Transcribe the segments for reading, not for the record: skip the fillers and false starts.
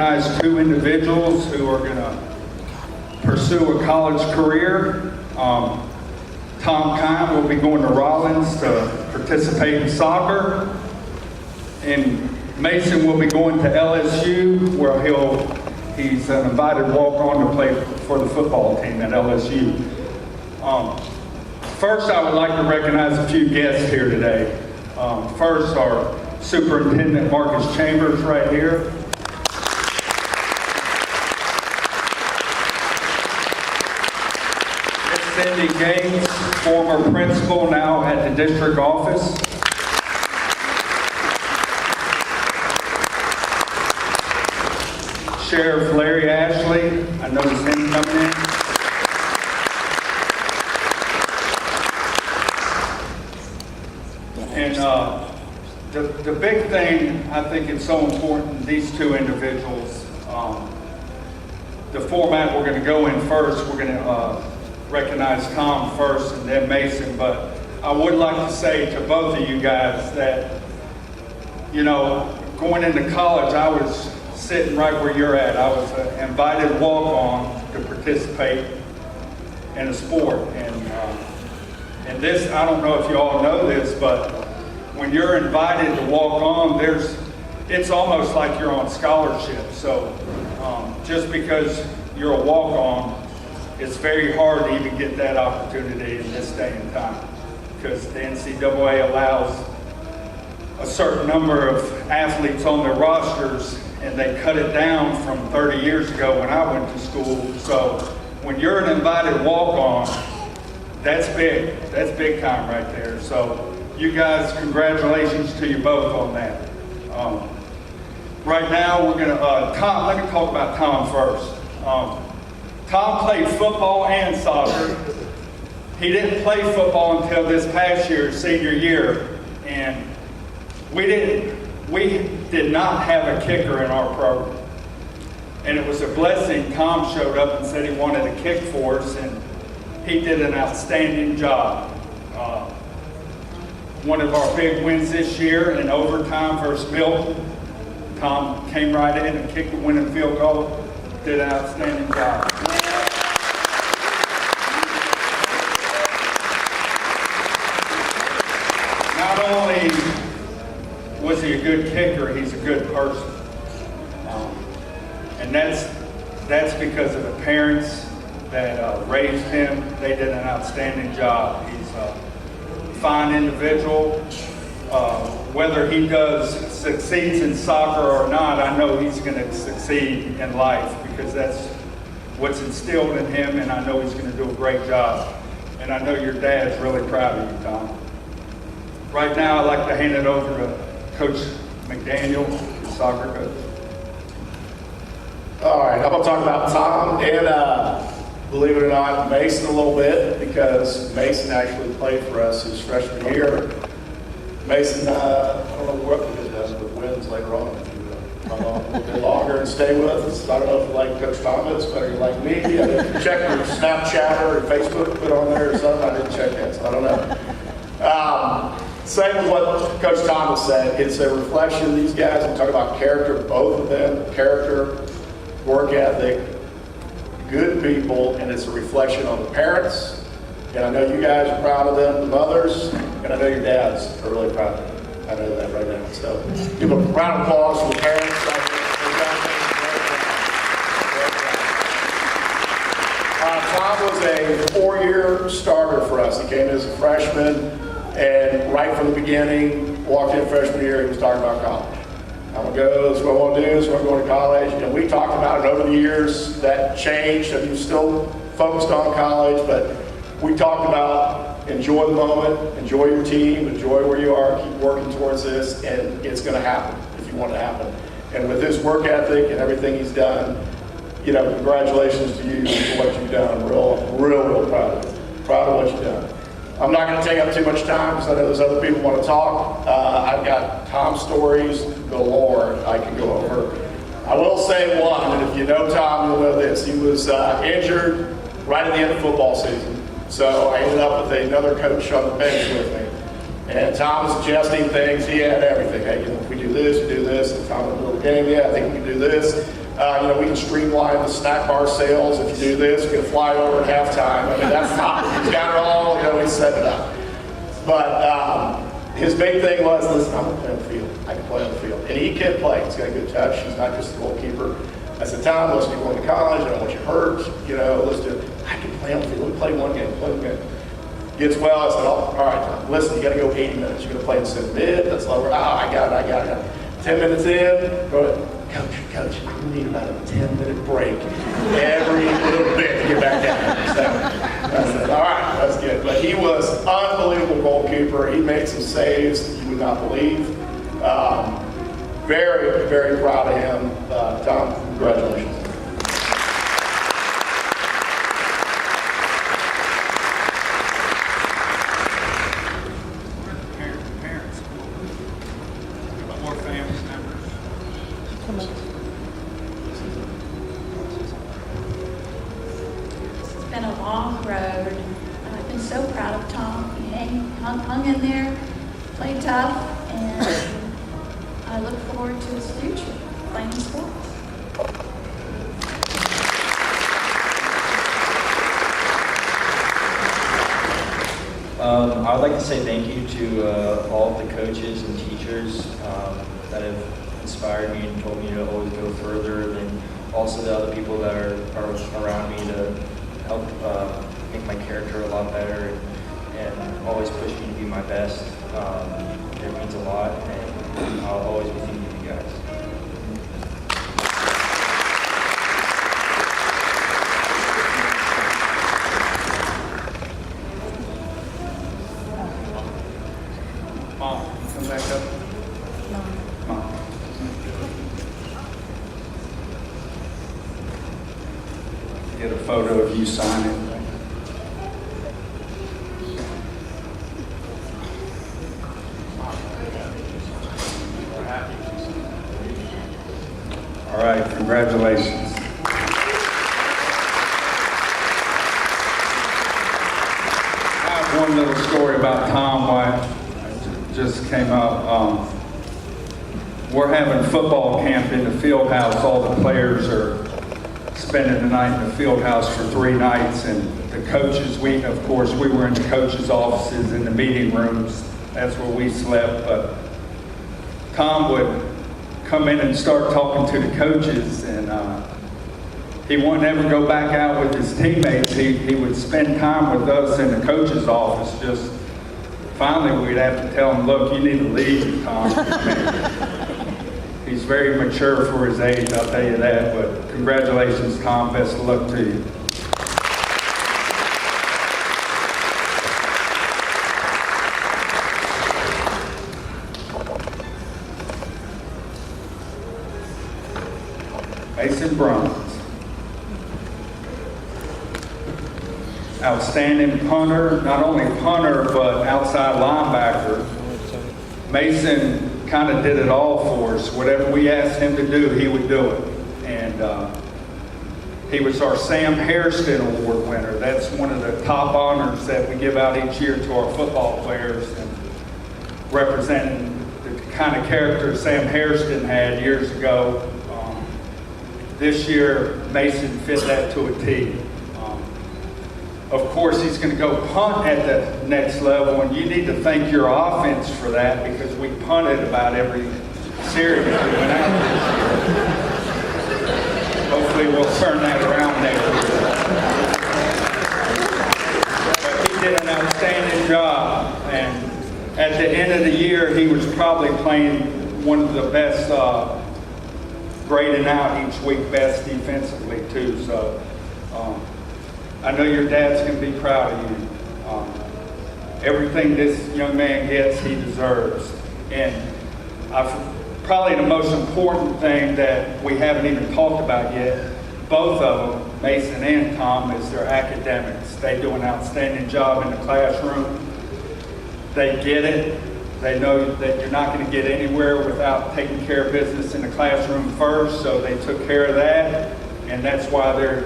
recognize two individuals who are going to pursue a college career. Tom Kiehn will be going to Rollins to participate in soccer, and Mason will be going to LSU, where he's an invited walk-on to play for the football team at LSU. First, I would like to recognize a few guests here today. First, our Superintendent Marcus Chambers right here. Cindy Gates, former principal, now at the district office. Sheriff Larry Ashley, I noticed him coming in. And the big thing, I think it's so important, these two individuals, the format we're going to go in first, we're going to recognize Tom first and then Mason, but I would like to say to both of you guys that, you know, going into college, I was sitting right where you're at. I was an invited walk-on to participate in a sport. And this, I don't know if you all know this, but when you're invited to walk on, it's almost like you're on scholarship. So just because you're a walk-on, it's very hard to even get that opportunity in this day and time, because the NCAA allows a certain number of athletes on their rosters, and they cut it down from 30 years ago when I went to school. So when you're an invited walk-on, that's big. That's big time right there. So you guys, congratulations to you both on that. Right now, we're going to, Tom, let me talk about Tom first. Tom played football and soccer. He didn't play football until this past year, senior year, and we did not have a kicker in our program. And it was a blessing. Tom showed up and said he wanted to kick for us, and he did an outstanding job. One of our big wins this year in overtime versus Milton, Tom came right in and kicked the winning field goal, did an outstanding job. Not only was he a good kicker, he's a good person. And that's because of the parents that raised him. They did an outstanding job. He's a fine individual. Whether he succeeds in soccer or not, I know he's going to succeed in life, because that's what's instilled in him, and I know he's going to do a great job. And I know your dad's really proud of you, Tom. Right now, I'd like to hand it over to Coach McDaniel, the soccer coach. All right, I'm going to talk about Tom and, believe it or not, Mason a little bit, because Mason actually played for us his freshman year. Mason, I don't know what he does with wins later on. If you come on a little bit longer and stay with us. I don't know if you like Coach Thomas, but you like me. I didn't check your Snapchat or Facebook put on there or something. I didn't check that, so I don't know. Same with what Coach Thomas said. It's a reflection. These guys, we talk about character, both of them, character, work ethic, good people, and it's a reflection on the parents. And I know you guys are proud of them, the mothers, and I know your dads are really proud of them. I know that right now. So give a round of applause for the parents. Tom was a 4-year starter for us. He came in as a freshman, and right from the beginning, walked in freshman year, he was talking about college. I'm going to go, this is what I want to do, this is what I'm going to college. And we talked about it over the years. That changed, and he was still focused on college, but we talked about enjoy the moment, enjoy your team, enjoy where you are, keep working towards this, and it's going to happen if you want it to happen. And with his work ethic and everything he's done, you know, congratulations to you for what you've done. I'm real proud of you. Proud of what you've done. I'm not going to take up too much time because I know there's other people who want to talk. I've got Tom stories galore I can go over. I will say one, and if you know Tom, you'll know this. He was injured right at the end of football season. So I ended up with another coach on the bench with me. And Tom was suggesting things. He had everything. Hey, you know, if we do this, we do this. And Tom would do a game. Yeah, I think we can do this. We can streamline the snack bar sales. If you do this, you can fly over at halftime. I mean, that's not, he's got it all, we set it up. But his big thing was, listen, I'm going to play on the field. I can play on the field. And he can play. He's got a good touch. He's not just a goalkeeper. I said, Tom, listen, you're going to college. I don't want you hurt. Listen, I can play on the field. Let me play one game. Gets well. I said, all right, Tom, listen, you got to go 80 minutes. You're going to play instead mid. That's lower. I got it. 10 minutes in, go ahead. Coach, I need about a 10-minute break every little bit to get back down. So I said, all right, that's good. But he was unbelievable goalkeeper. He made some saves that you would not believe. Very, very proud of him. Tom, congratulations. It's been a long road. I've been so proud of Tom. He hung in there, played tough, and I look forward to his future playing sports. I would like to say thank you to all of the coaches and teachers that have inspired me and told me to always go further, and also the other people that are around me to help make my character a lot better and always push me to be my best. It means a lot, and I'll always be thinking of you guys. Mom, come back up. Mom. Get a photo of you signing. All right, congratulations. I have one little story about Tom, why it just came up. We're having football camp in the field house. All the players are spending the night in the field house for 3 nights, and the coaches, we were in the coaches' offices, in the meeting rooms. That's where we slept, but Tom would come in and start talking to the coaches, and he wouldn't ever go back out with his teammates. He would spend time with us in the coach's office. Just finally we'd have to tell him, look, you need to leave, Tom. He's very mature for his age, I'll tell you that, but congratulations, Tom. Best of luck to you. Mason Bruns. Outstanding punter, not only punter, but outside linebacker. Mason kind of did it all for us. Whatever we asked him to do, he would do it. And he was our Sam Hairston Award winner. That's one of the top honors that we give out each year to our football players, and representing the kind of character Sam Hairston had years ago. This year, Mason fit that to a T. Of course, he's going to go punt at the next level, and you need to thank your offense for that, because we punted about every series we went out this year. Hopefully, we'll turn that around next year. But he did an outstanding job, and at the end of the year, he was probably playing one of the best, grading out each week best defensively too. So I know your dad's going to be proud of you. Everything this young man gets, he deserves. And probably the most important thing that we haven't even talked about yet, both of them, Mason and Tom, is their academics. They do an outstanding job in the classroom. They get it. They know that you're not going to get anywhere without taking care of business in the classroom first, so they took care of that, and that's why they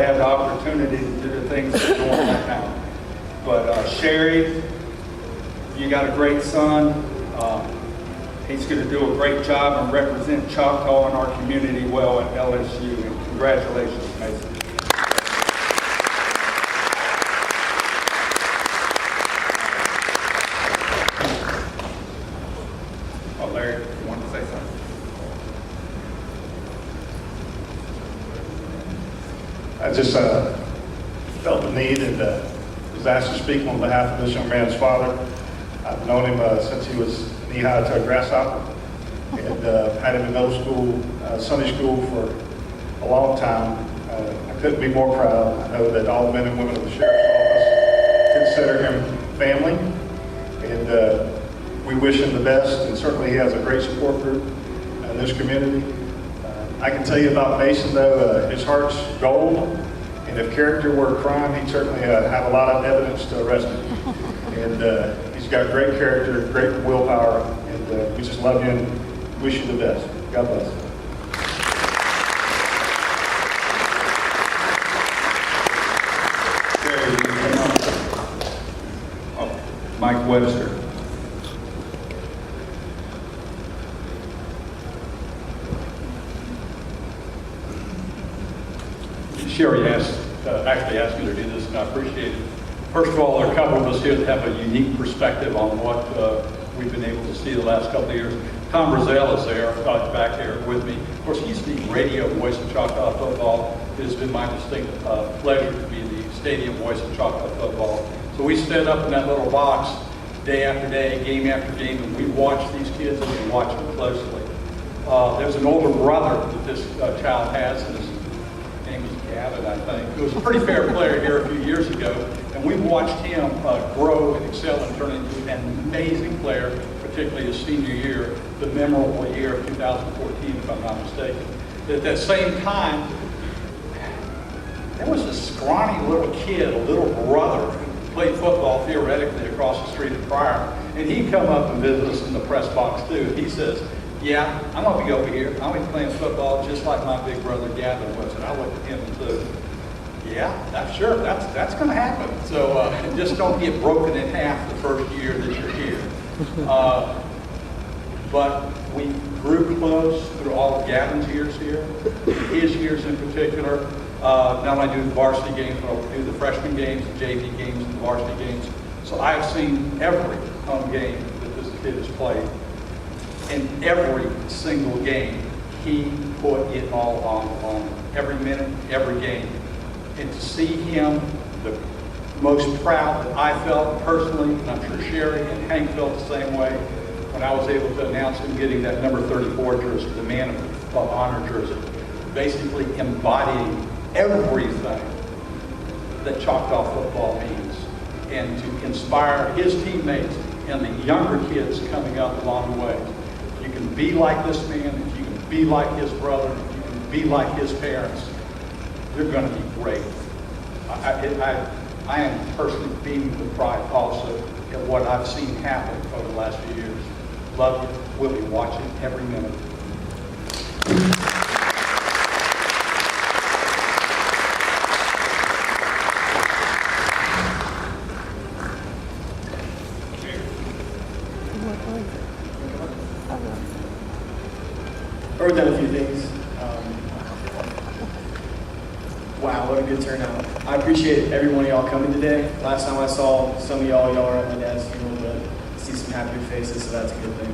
have the opportunity to do the things they're doing right now. But Sherry, you got a great son. He's going to do a great job and represent Choctaw and our community well at LSU. And congratulations, Mason. Oh, Larry, you want to say something? I just felt the need and was asked to speak on behalf of this young man's father. I've known him since he was knee-high to a grasshopper, and had him in middle school, Sunday school for a long time. I couldn't be more proud. I know that all the men and women of the Sheriff's Office consider him family, and we wish him the best, and certainly he has a great support group in this community. I can tell you about Mason, though, his heart's gold, and if character were a crime, he'd certainly have a lot of evidence to arrest him. And he's got great character, great willpower, and we just love you and wish you the best. God bless. Oh, Mike Webster. Sherry actually asked me to do this, and I appreciate it. First of all, there are a couple of us here that have a unique perspective on what we've been able to see the last couple of years. Tom Brazell is there, back here with me. Of course, he's the radio voice of Choctaw football. It has been my distinct pleasure to be the stadium voice of Choctaw football. So we stand up in that little box day after day, game after game, and we watch these kids and we watch them closely. There's an older brother that this child has, and his name is Gavin, I think. He was a pretty fair player here a few years ago, and we've watched him grow and excel and turn into an amazing player, particularly his senior year, the memorable year of 2014, if I'm not mistaken. At that same time, there was this scrawny little kid, a little brother, who played football theoretically across the street at Pryor, and he'd come up and visit us in the press box too. He says, "Yeah, I'm going to be over here. I'll be playing football just like my big brother Gavin was." And I looked at him and said, "Yeah, that's going to happen. So just don't get broken in half the first year that you're here." But we grew close through all of Gavin's years here, his years in particular. Not only do the varsity games, but I'll do the freshman games, the JV games, and the varsity games. So I have seen every home game that this kid has played. In every single game, he put it all on every minute, every game. And to see him, the most proud that I felt personally, and I'm sure Sherry and Hank felt the same way, when I was able to announce him getting that number 34 jersey, the man of honor jersey, basically embodying everything that Choctaw football means, and to inspire his teammates and the younger kids coming up along the way. You can be like this man, if you can be like his brother, if you can be like his parents, you're going to be great. I am personally beaming with pride also at what I've seen happen over the last few years. Love you. We'll be watching every minute. We've done a few things. Wow, what a good turnout. I appreciate every one of y'all coming today. Last time I saw some of y'all are at my dad's funeral, but I see some happier faces, so that's a good thing.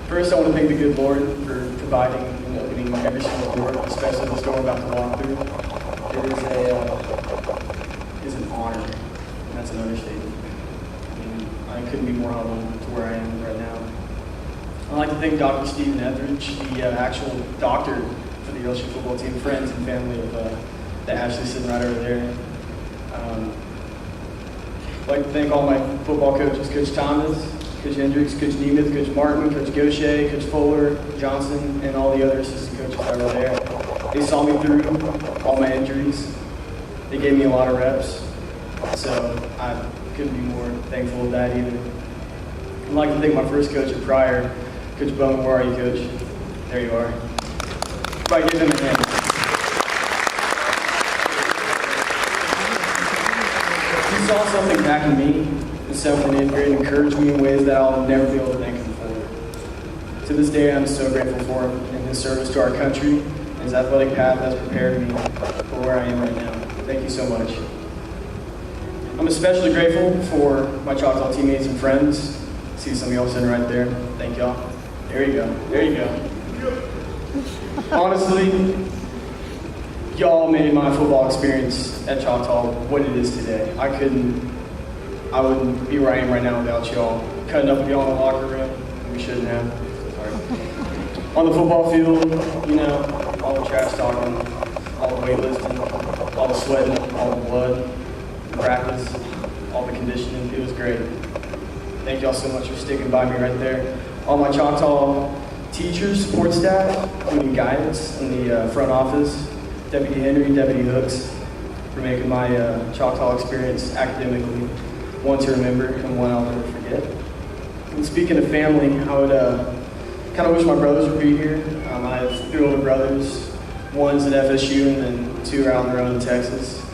First, I want to thank the good Lord for providing and opening every single door, especially the door I'm about to walk through. It is an honor, and that's an understatement. And I couldn't be more humbled to where I am right now. I'd like to thank Dr. Stephen Etheridge, the actual doctor for the LSU football team, friends and family of the Ashley sitting right over there. I'd like to thank all my football coaches, Coach Thomas, Coach Hendricks, Coach Nemeth, Coach Martin, Coach Gaucher, Coach Fuller, Johnson, and all the other assistant coaches that were there. They saw me through all my injuries. They gave me a lot of reps, so I couldn't be more thankful of that either. I'd like to thank my first coach at Pryor, Coach Bowman. Where are you, Coach? There you are. Everybody give him a hand. He saw something back in me in 7th and 8th grade and encouraged me in ways that I'll never be able to thank him for. To this day, I'm so grateful for him and his service to our country, and his athletic path has prepared me for where I am right now. Thank you so much. I'm especially grateful for my Choctaw teammates and friends. See some of y'all sitting right there. Thank y'all. There you go. There you go. Honestly, y'all made my football experience at Choctaw what it is today. I wouldn't be where I am right now without y'all. Cutting up with y'all in the locker room, we shouldn't have. Sorry. On the football field, you know, all the trash talking, all the weightlifting, all the sweating, all the blood, the practice, all the conditioning. It was great. Thank y'all so much for sticking by me right there. All my Choctaw teachers, support staff, including guidance in the front office, Deputy Henry, Deputy Hooks, for making my Choctaw experience academically one to remember and one I'll never forget. And speaking of family, I would kind of wish my brothers would be here. I have 3 older brothers. One's at FSU and then 2 are out on their own in Texas.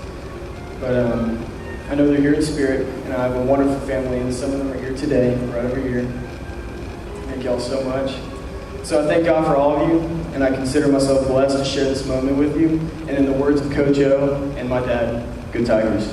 But I know they're here in spirit, and I have a wonderful family, and some of them are here today, right over here. Thank y'all so much. So I thank God for all of you, and I consider myself blessed to share this moment with you. And in the words of Coach O and my dad, good Tigers.